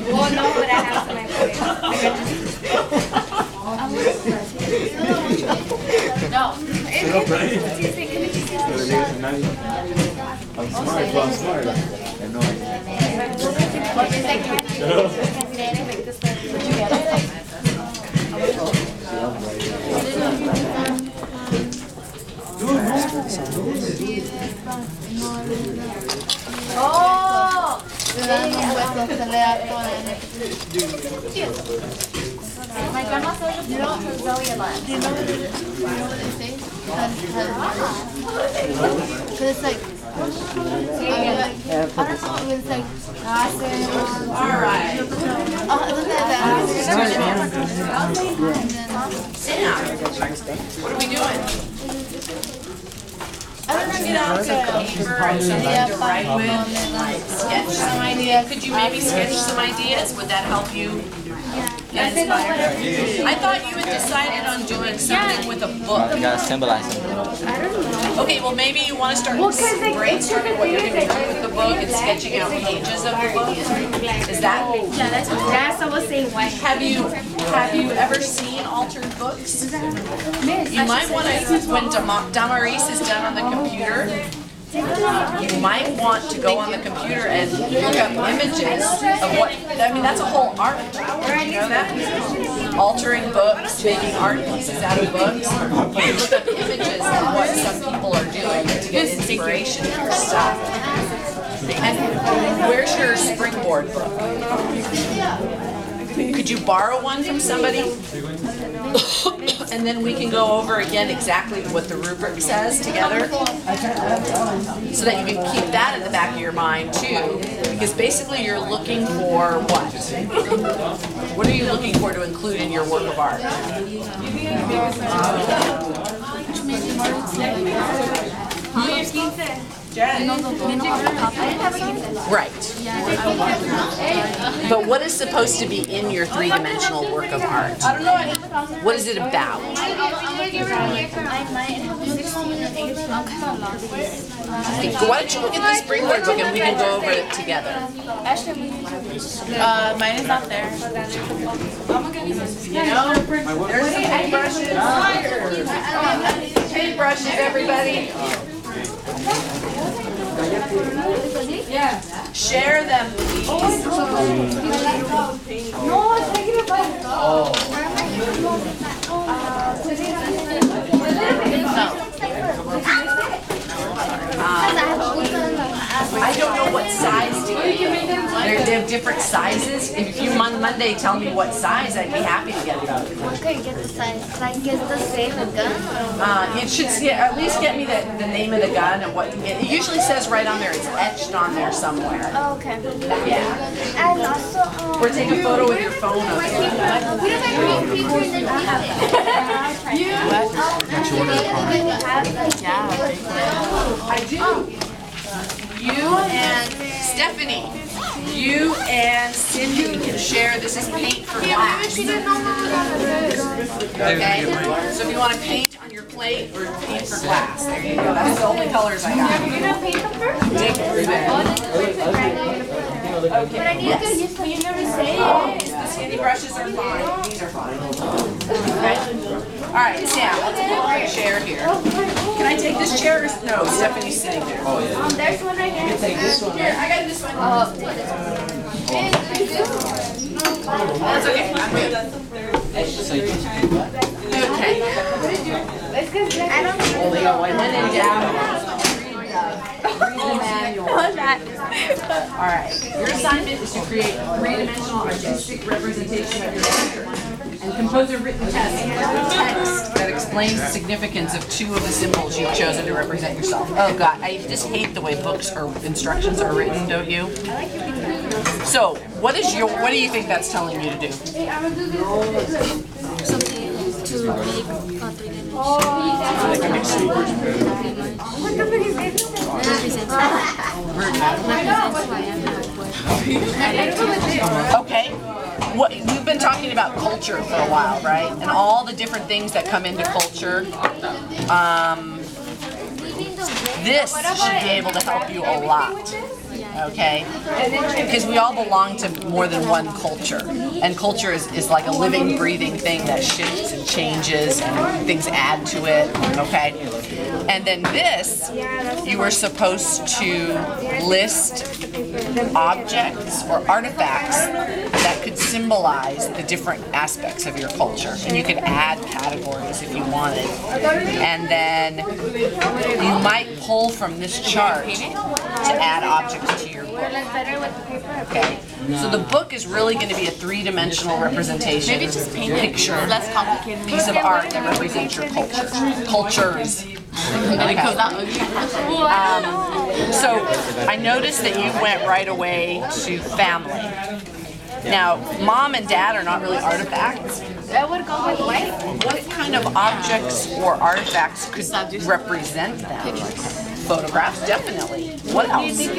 Well, no, but I have some in my phone. No. I'm smart, well, I'm smart. I have no idea. Oh! My grandma says it's not for Zoe a lot. Do you know what they say? Because it's like, I don't know, it's like, Alright. Sit down. What are we doing? Get out some paper and something to write with, like sketch some ideas. Could you maybe sketch some ideas? Would that help you get inspired? I thought you had decided on doing something with a book. You gotta symbolize it. Okay, well maybe you want to start brainstorming what you're going to do with the book and sketching out pages of the book. Is that? yeah, that's what saying why. Have you ever seen altered books? You might want to, when Damaris is done on the computer, you might want to go on the computer and look up images of what, I mean, that's a whole art. You know that? Altering books, making art pieces out of books. You look up images of what some people are doing to get inspiration for stuff. And where's your springboard book? Could you borrow one from somebody? And then we can go over again exactly what the rubric says together, so that you can keep that in the back of your mind too, because basically you're looking for what? What are you looking for to include in your work of art? Right. But what is supposed to be in your three-dimensional work of art? What is it about? Why don't you look at the springboard book and we can go over it together? Mine is not there. You know, there's some paintbrushes. Paintbrushes, everybody. Yeah. Share them, please. No, take it apart. I don't know what size to get. They have different sizes. If you on Monday tell me what size, I'd be happy to get it. Okay, get the size. Like, is the same gun? It should at least get me the name of the gun and what it usually says right on there. It's etched on there somewhere. Oh, okay. Yeah. And also, Or take a photo with your phone of it. I do. You and Stephanie. You and Cindy can share. This is paint for glass. Okay? So if you want to paint on your plate or paint for glass, there you go. That's the only colors I got. you're going to paint them first? Okay. But I need to use them. You never say it. The skinny brushes are fine. These are fine. Okay. All right, Sam, let's pull up your chair here. Can I take this chair? Or no, Stephanie's sitting there. There's one right here. Take this one. Here, I got this one. That's okay. I'm good. Okay. I don't know. When in doubt, read the manual. All right. Your assignment is to create a three-dimensional artistic representation of your picture and compose a written text that explains the significance of two of the symbols you've chosen to represent yourself. Oh God, I just hate the way books or instructions are written, don't you? So, what do you think that's telling you to do? Something to make a Okay. What you've been talking about culture for a while, right? And all the different things that come into culture. This should be able to help you a lot. Okay? Because we all belong to more than one culture. And culture is like a living, breathing thing that shifts and changes and things add to it. Okay? And then this, you were supposed to list objects or artifacts that could symbolize the different aspects of your culture. And you could add categories if you wanted. And then you might pull from this chart to add objects to your book. Okay. So the book is really going to be a three-dimensional representation. Maybe just paint it. Picture, Less complicated. piece of art that represents your culture. Cultures. Okay. So I noticed that you went right away to family. Now, mom and dad are not really artifacts. That would go with white. What kind of objects or artifacts could represent them? Photographs, definitely. What else? Do you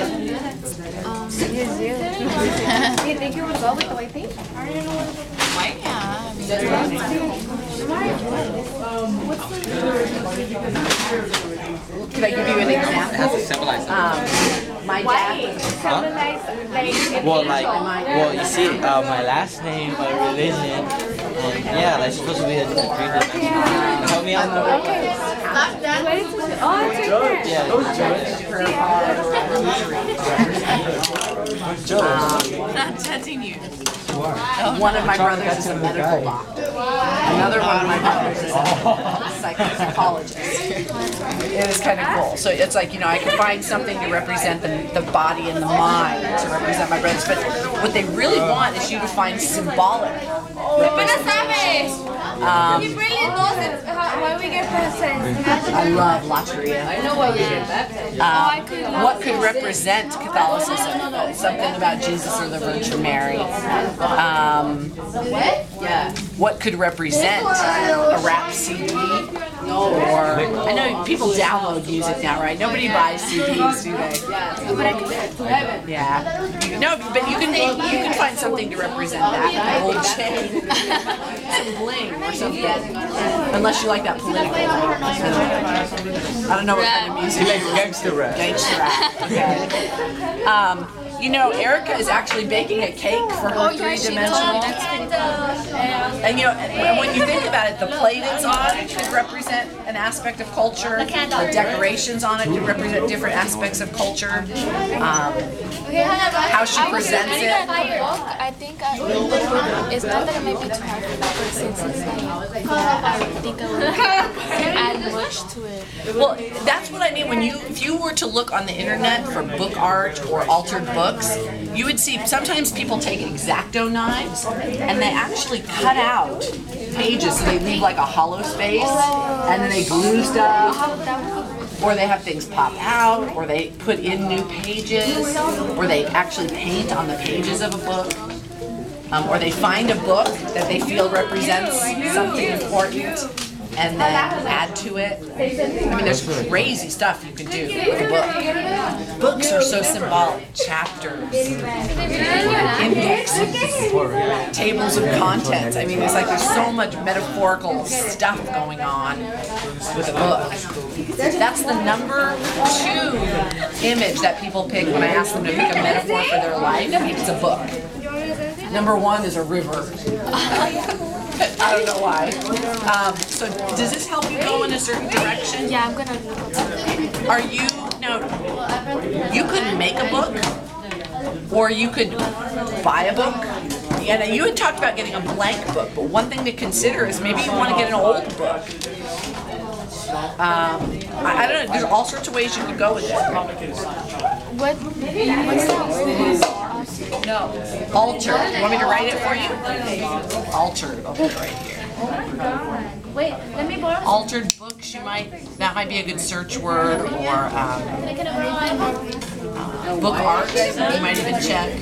think it would go with the white paint? White, yeah. Could I give you an example? My dad. Well, you see, my last name, my religion, yeah, that's supposed to be a three-dimensional. Help me out. Not judging you. One of my brothers is a medical doctor. Another one of my brothers is a psychologist. It is kind of cool. So it's like, you know, I can find something to represent the body and the mind to represent my brothers. But what they really want is you to find symbolic representation. He really knows it. Why we get presents? I love Lotteria. I know why we get that. What could represent Catholicism? Something about Jesus or the Virgin Mary. What could represent a rap CD? Or I know people download music now, right? Nobody buys CDs, do they? Yeah. No, but you can find something to represent that. An old chain, some bling or something. Unless you like that political. I don't know what kind of music. Gangster rap. Gangster rap. Okay. You know, Erica is actually baking a cake for her three-dimensional. And you know, and when you think about it, the plate it's on could represent an aspect of culture. The decorations on it could represent different aspects of culture. How she presents it. I think it's not that it might be too hard for that, but since it's like that, I think I would add much to it. Well, that's what I mean. If you were to look on the internet for book art or altered books, you would see sometimes people take X-Acto knives and they actually cut out pages so they leave like a hollow space, and then they glue stuff, or they have things pop out, or they put in new pages, or they actually paint on the pages of a book, or they find a book that they feel represents something important and then add to it. I mean, there's crazy stuff you can do with a book. Books are so symbolic. Chapters, indexes, tables of contents. I mean, there's so much metaphorical stuff going on with a book. That's the number 2 image that people pick when I ask them to pick a metaphor for their life. It's a book. Number 1 is a river. I don't know why. So does this help you go in a certain direction? Yeah, I'm gonna. Are you, no, you could make a book, or you could buy a book. And you had talked about getting a blank book, but one thing to consider is maybe you want to get an old book. I don't know, there's all sorts of ways you could go with it. What's that? No, altered. You want me to write it for you? Altered, I'll put it right here. Wait, let me borrow. Altered books, that might be a good search word, or book art, you might even check.